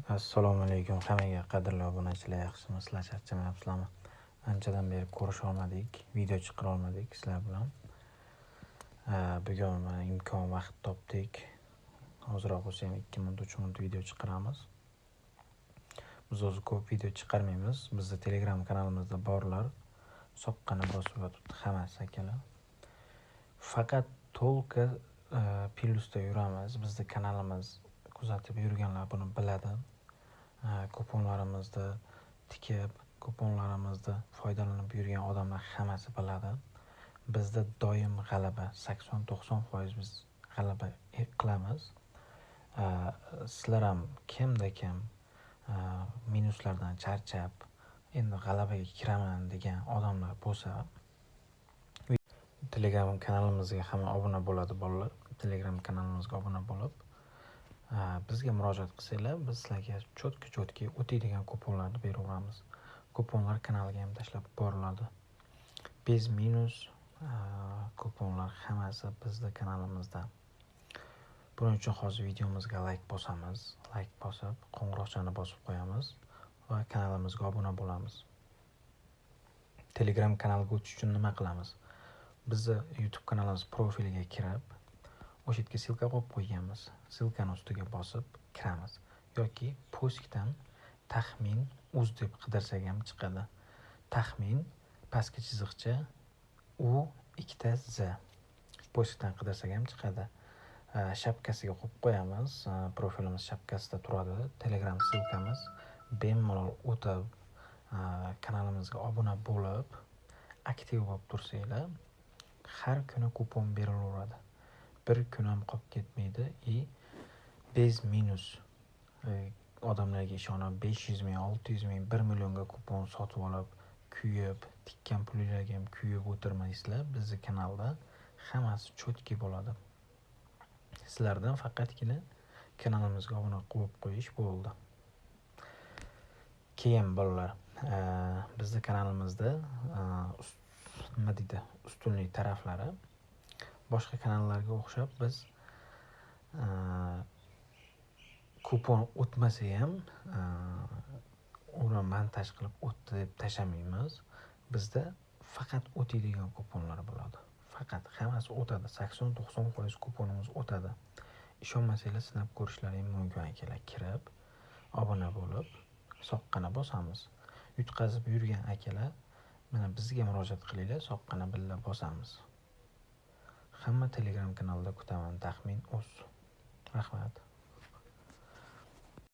Assalomu alaykum hammaga, qadrli obunachilar, yaxshimisizlar? Sizlar charchamayapsizlarmi? Anchadan beri ko'risha olmadik, video chiqara olmadik sizlar bilan. Bugun imkon vaqt topdik. Ozroq bo'lsa ham 2 minut, 3 minut video chiqaramiz. Biz o'zi ko'p video chiqarmaymiz. Bizning Telegram kanalimizda borlar soqqani bosib yotibdi hammasi akalar. Faqat to'lqa plyusda yuramiz. Bizning kanalimiz kuzatib yurganlar buni biladi. Kuponlarimizni tikib, kuponlarimizda foydalanib yurgan odamlar hammasi biladi. Bizda doim g'alaba, 80-90% biz g'alaba qilamiz. Sizlar ham kim minuslardan charchab, endi g'alabaga kiraman degan odamlar bo'lsa, Telegram kanalimizga hamma obuna bo'ladi bolalar. Telegram kanalimizga obuna bo'lib, bizga murojaat qilsanglar, biz sizlarga cho'tki o'taydigan kuponlarni beraveramiz. Kuponlar kanalga ham tashlab boriladi. Bez minus kuponlar hammasi bizning kanalimizda. Buning uchun hozir videomizga like bosamiz. Like bosib, qo'ng'iroqchani bosib qo'yamiz va kanalimizga obuna bo'lamiz. Telegram kanaliga o'tish uchun nima qilamiz? Bizni YouTube kanalimiz profiliga kirib, o'sha yerga silka qo'yib qo'yganmiz. Silkani ustiga bosib kiramiz. Yoki postdan taxmin uz deb qidirsak ham chiqadi. Taxmin pastki chiziqcha U2Z. Postdan qidirsak ham chiqadi. Shapkasiga qo'yib qo'yamiz. Profilimiz shapkasida turadi. Telegram silkamiz bemalol o'tib, kanalimizga obuna bo'lib, aktiv bo'lib tursanglar, har kuni kupon berilaveradi. Bir kun ham qolib ketmaydi. Bez minus odamlarga ishonib 500 ming, 600 ming, 1 millionga kupon sotib olib, kuyib, tikkan pullarga ham kuyib o'tirmaysizlar. Bizning kanalda hammasi cho'tki bo'ladi. Sizlardan faqatgina kanalimizga obuna qilib qo'yish bo'ldi. Keyin bolalar, bizning kanalimizda nima deydi, ustunlik taraflari boshqa kanallarga o'xshab biz kupon o'tmasa ham uni montaj qilib o'tdi deb tashamaymiz. Bizda faqat o'taydigan kuponlar bo'ladi. Faqat hammasi o'tadi. 80-90% kuponimiz o'tadi. Ishonmasanglar sinab ko'rishlaring mumkin akalar. Kirib, obuna bo'lib, soqqani bosamiz. Yutqazib yurgan akalar, mana bizga murojaat qilinglar, soqqani billa bosamiz. Hamma Telegram kanalida kutaman, taxmin uz. Rahmat.